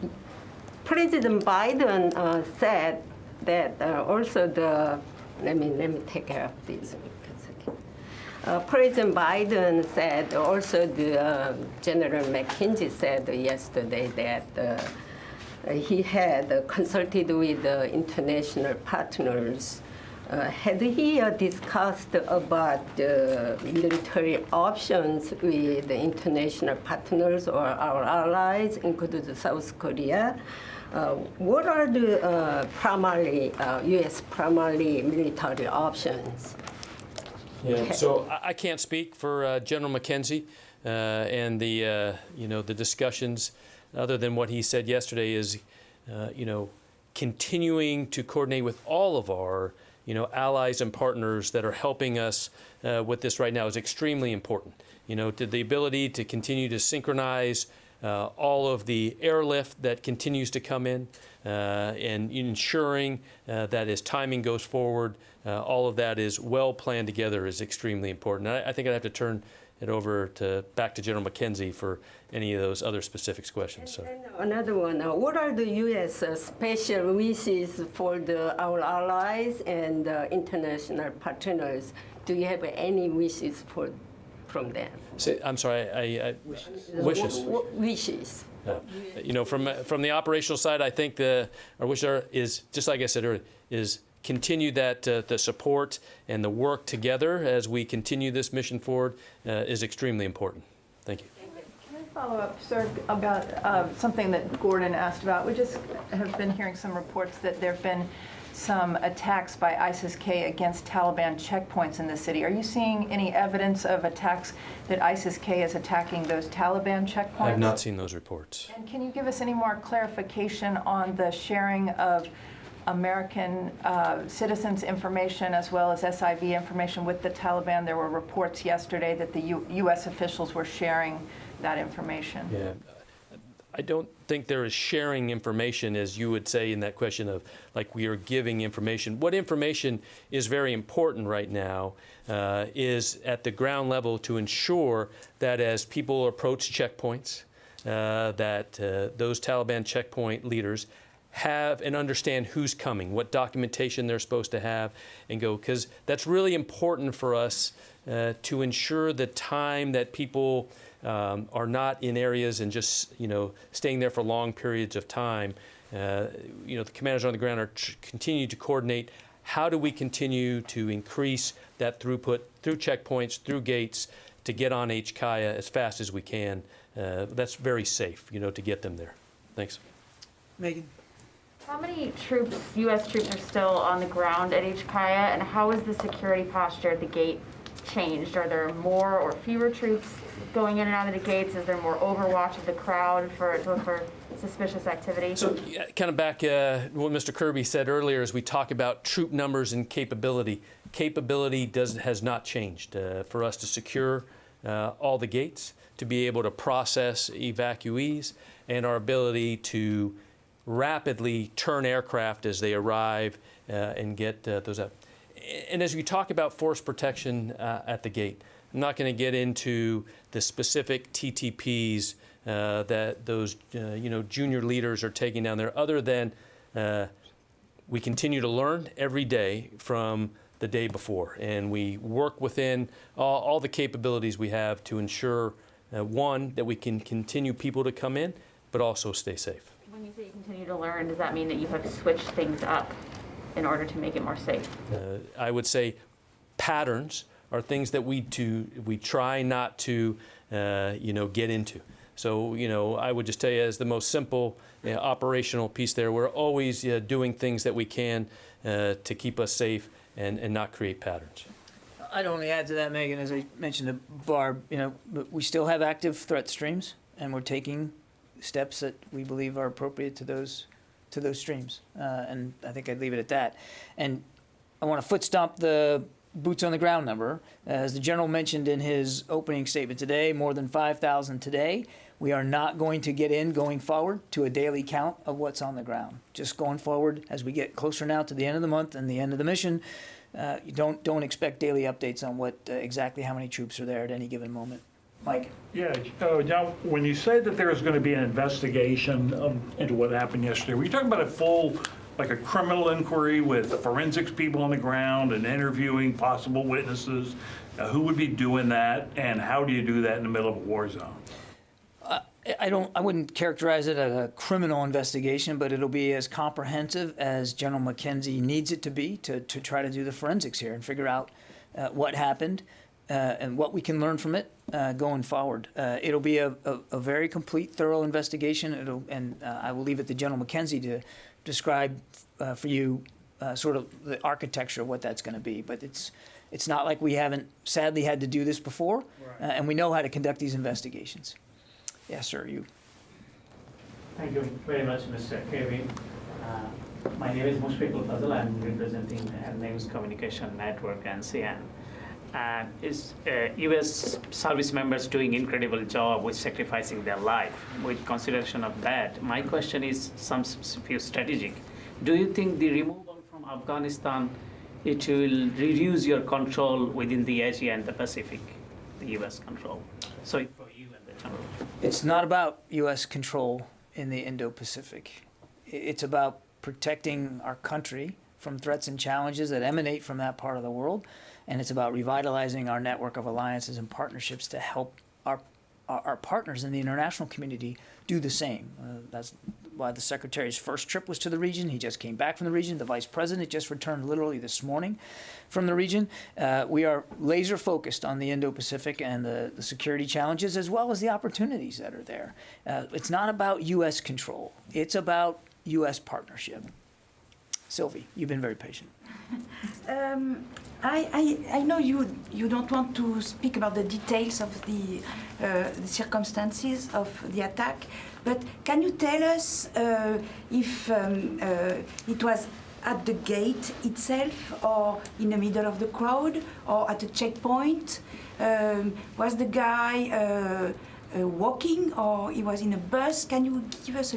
President Biden said that also let me take care of this. President Biden said also General McKinsey said yesterday that he had consulted with international partners. Had he discussed about the military options with the international partners or our allies, including South Korea? What are the U.S. primary military options? Yeah, so I can't speak for General McKenzie and the discussions. Other than what he said yesterday is, continuing to coordinate with all of our, allies and partners that are helping us with this right now is extremely important. The ability to continue to synchronize all of the airlift that continues to come in and ensuring that as timing goes forward, all of that is well planned together is extremely important. I think I'd have to turn it over back to General McKenzie for any of those other specifics questions. And another one, what are the U.S. Special wishes for our allies and international partners? Do you have any wishes from them? I'm sorry, wishes. Wishes. From the operational side, I think our wish is, just like I said earlier, is continue that the support and the work together as we continue this mission forward is extremely important. Thank you. Can I follow up, sir, about something that Gordon asked about? We just have been hearing some reports that there have been some attacks by ISIS-K against Taliban checkpoints in the city. Are you seeing any evidence of attacks that ISIS-K is attacking those Taliban checkpoints? I have not seen those reports. And can you give us any more clarification on the sharing of American citizens' information as well as SIV information with the Taliban? There were reports yesterday that the U.S. officials were sharing that information. Yeah. I don't think there is sharing information, as you would say in that question of, like, we are giving information. What information is very important right now is at the ground level to ensure that as people approach checkpoints, that those Taliban checkpoint leaders have and understand who's coming, what documentation they're supposed to have, and go, because that's really important for us to ensure the time that people are not in areas and just, staying there for long periods of time. The commanders on the ground are continue to coordinate. How do we continue to increase that throughput through checkpoints, through gates, to get on HKIA as fast as we can? That's very safe, to get them there. Thanks. Megan. How many troops, U.S. troops, are still on the ground at HKIA, and how is the security posture at the gate changed? Are there more or fewer troops going in and out of the gates? Is there more overwatch of the crowd to look for suspicious activity? So kind of back what Mr. Kirby said earlier as we talk about troop numbers and capability. Capability has not changed for us to secure all the gates, to be able to process evacuees, and our ability to rapidly turn aircraft as they arrive and get those up. And as we talk about force protection at the gate, I'm not going to get into the specific TTPs that those junior leaders are taking down there, other than we continue to learn every day from the day before, and we work within all the capabilities we have to ensure, one, that we can continue people to come in, but also stay safe. When you say you continue to learn, does that mean that you have switched things up in order to make it more safe? I would say patterns are things that we try not to get into. So I would just tell you, as the most simple operational piece there, we're always doing things that we can to keep us safe and not create patterns. I'd only add to that, Megan, as I mentioned to Barb, we still have active threat streams, and we're taking steps that we believe are appropriate to those streams. And I think I'd leave it at that. And I want to foot stomp the boots on the ground number. As the general mentioned in his opening statement today, more than 5,000 today. We are not going to get in going forward to a daily count of what's on the ground. Just going forward, as we get closer now to the end of the month and the end of the mission, you don't expect daily updates on what exactly how many troops are there at any given moment. Mike? Yeah, now, when you say that there's going to be an investigation into what happened yesterday, were you talking about a full, like a criminal inquiry with forensics people on the ground and interviewing possible witnesses? Who would be doing that, and how do you do that in the middle of a war zone? I wouldn't characterize it as a criminal investigation, but it'll be as comprehensive as General McKenzie needs it to be to try to do the forensics here and figure out what happened and what we can learn from it going forward. It'll be a very complete, thorough investigation. I will leave it to General McKenzie to describe for you sort of the architecture of what that's going to be. But it's not like we haven't sadly had to do this before, and we know how to conduct these investigations. Yes, sir, you. Thank you very much, Mr. Kirby. My name is Mushfiqul Fazal. I'm representing News Communication Network, NCN. And is U.S. service members doing incredible job with sacrificing their life? With consideration of that, my question is few strategic. Do you think the removal from Afghanistan, it will reduce your control within the Asia and the Pacific, the U.S. control? So for you and the general. It's not about U.S. control in the Indo-Pacific. It's about protecting our country from threats and challenges that emanate from that part of the world, and it's about revitalizing our network of alliances and partnerships to help our partners in the international community do the same. That's why the Secretary's first trip was to the region. He just came back from the region. The Vice President just returned literally this morning from the region. We are laser focused on the Indo-Pacific and the security challenges as well as the opportunities that are there. It's not about U.S. control. It's about U.S. partnership. Sylvie, you've been very patient. I know you don't want to speak about the details of the circumstances of the attack, but can you tell us if it was at the gate itself or in the middle of the crowd or at a checkpoint? Was the guy walking or he was in a bus? Can you give us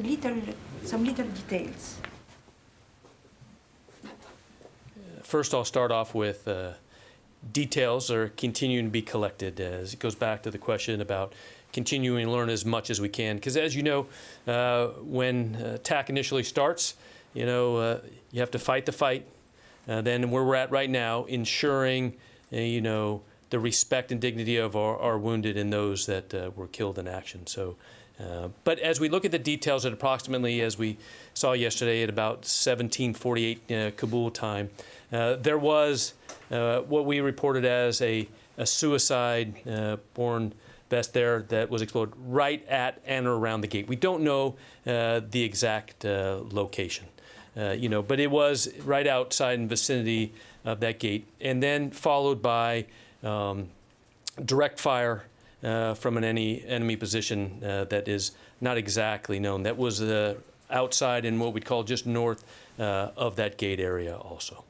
some little details? First, I'll start off with details are continuing to be collected, as it goes back to the question about continuing to learn as much as we can. Because as you know, when attack initially starts, you have to fight the fight. Then where we're at right now, ensuring, the respect and dignity of our wounded and those that were killed in action. So, but as we look at the details at approximately, as we saw yesterday at about 17:48 Kabul time, there was what we reported as a suicide-borne vest there that was exploded right at and around the gate. We don't know the exact location, but it was right outside in the vicinity of that gate, and then followed by direct fire from an enemy position that is not exactly known. That was outside in what we'd call just north of that gate area also.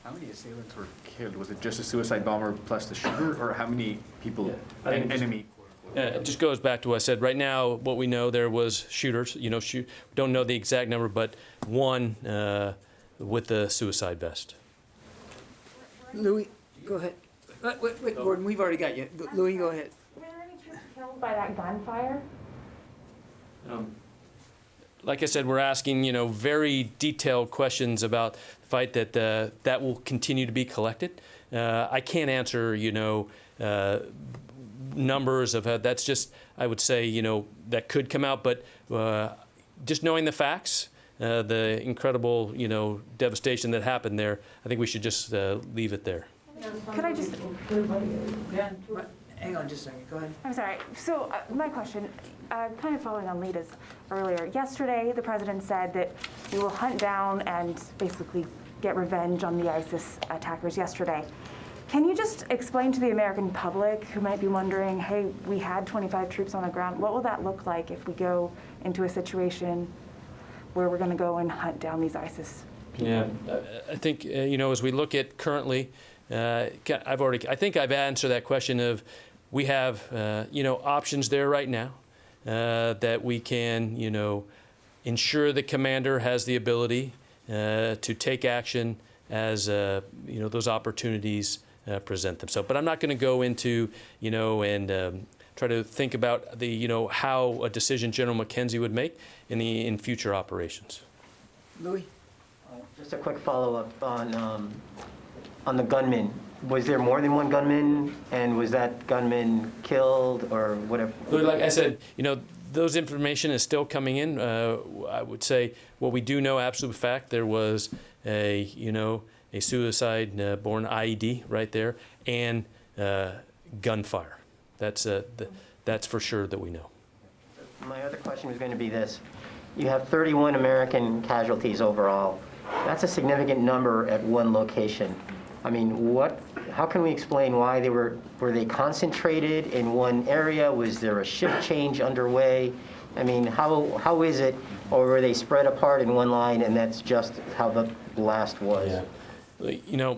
How many assailants were killed? Was it just a suicide bomber plus the shooter, or how many people, an enemy? It just goes back to what I said. Right now, what we know, there was shooters. Don't know the exact number, but one with the suicide vest. Louis, go ahead. Wait, Gordon, we've already got you. Louis, go ahead. Were there any troops killed by that gunfire? Like I said, we're asking, very detailed questions about the fight that will continue to be collected. I can't answer, numbers of that's just, I would say, that could come out, but just knowing the facts, the incredible, devastation that happened there, I think we should just leave it there. Could I just... Hang on just a second, go ahead. I'm sorry. So my question, kind of following on Lita's earlier. Yesterday, the president said that we will hunt down and basically get revenge on the ISIS attackers yesterday. Can you just explain to the American public who might be wondering, hey, we had 25 troops on the ground, what will that look like if we go into a situation where we're going to go and hunt down these ISIS people? Yeah, I think, as we look at currently, I think I've answered that question of, we have, options there right now that we can, ensure the commander has the ability to take action as, those opportunities present themselves. But I'm not going to go into, and try to think about the, how a decision General McKenzie would make in future operations. Louis? Just a quick follow-up on the gunman. Was there more than one gunman, and was that gunman killed or whatever? Like I said, those information is still coming in. I would say what we do know, absolute fact, there was a suicide-born IED right there, and gunfire. That's for sure that we know. My other question was going to be this. You have 31 American casualties overall. That's a significant number at one location. I mean, how can we explain why were they concentrated in one area? Was there a shift change underway? I mean, how is it, or were they spread apart in one line and that's just how the blast was? Yeah.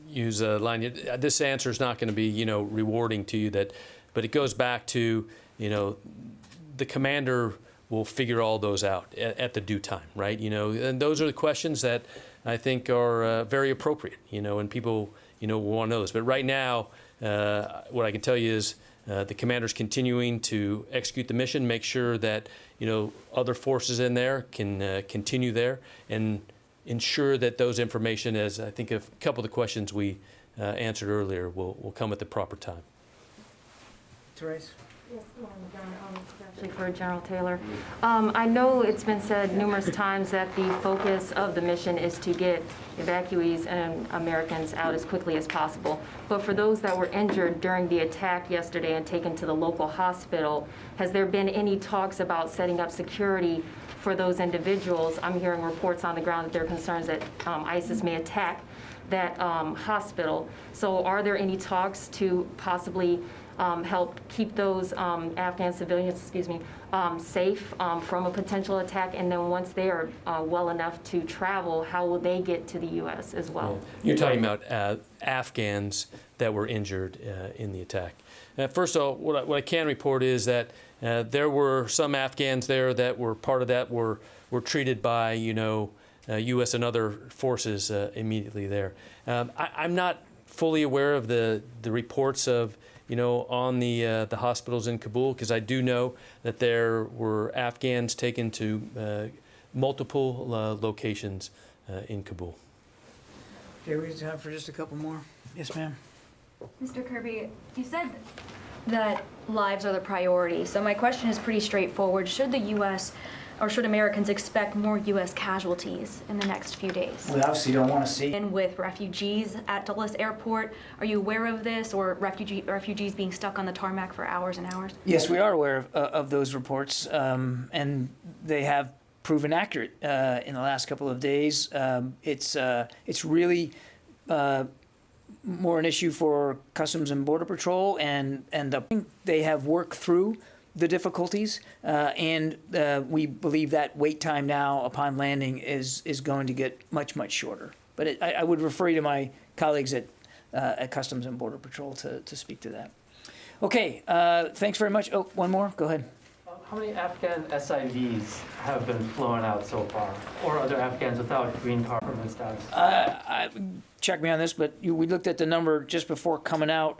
Use a line, this answer is not going to be, rewarding to you, but it goes back to, the commander will figure all those out at the due time, right? And those are the questions that I think are very appropriate, and people, will want to know this. But right now, what I can tell you is the commander's continuing to execute the mission, make sure that, other forces in there can continue there, and ensure that those information, as I think a couple of the questions we answered earlier, will come at the proper time. Therese? Yes, especially for General Taylor. I know it's been said numerous times that the focus of the mission is to get evacuees and Americans out as quickly as possible. But for those that were injured during the attack yesterday and taken to the local hospital, has there been any talks about setting up security for those individuals? I'm hearing reports on the ground that there are concerns that ISIS may attack that hospital. So are there any talks to possibly help keep those Afghan civilians, safe from a potential attack? And then once they are well enough to travel, how will they get to the U.S. as well? You're talking about Afghans that were injured in the attack. First of all, what I can report is that there were some Afghans there that were part of that were treated by, U.S. and other forces immediately there. I'm not fully aware of the reports of, on the hospitals in Kabul, because I do know that there were Afghans taken to multiple locations in Kabul. Okay, we have time for just a couple more. Yes, ma'am. Mr. Kirby, you said that lives are the priority. So my question is pretty straightforward. Should the U.S. or should Americans expect more U.S. casualties in the next few days? We obviously don't want to see. And with refugees at Dulles Airport, are you aware of this, or refugees being stuck on the tarmac for hours and hours? Yes, we are aware of those reports, and they have proven accurate in the last couple of days. It's really more an issue for Customs and Border Patrol, and they have worked through the difficulties, and we believe that wait time now upon landing is going to get much, much shorter. But I would refer you to my colleagues at Customs and Border Patrol to speak to that. Okay, thanks very much. Oh, one more, go ahead. How many Afghan SIVs have been flown out so far, or other Afghans without green card permanent status? Check me on this, but we looked at the number just before coming out.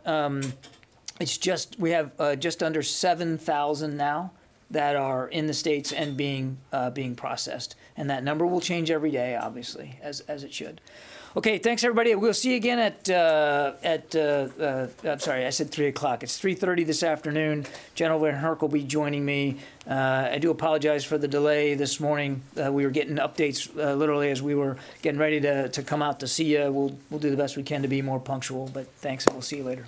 It's just, we have just under 7,000 now that are in the States and being processed. And that number will change every day, obviously, as it should. Okay, thanks everybody. We'll see you again I'm sorry, I said 3 o'clock. It's 3:30 this afternoon. General Van Herk will be joining me. I do apologize for the delay this morning. We were getting updates literally as we were getting ready to come out to see you. We'll do the best we can to be more punctual, but thanks and we'll see you later.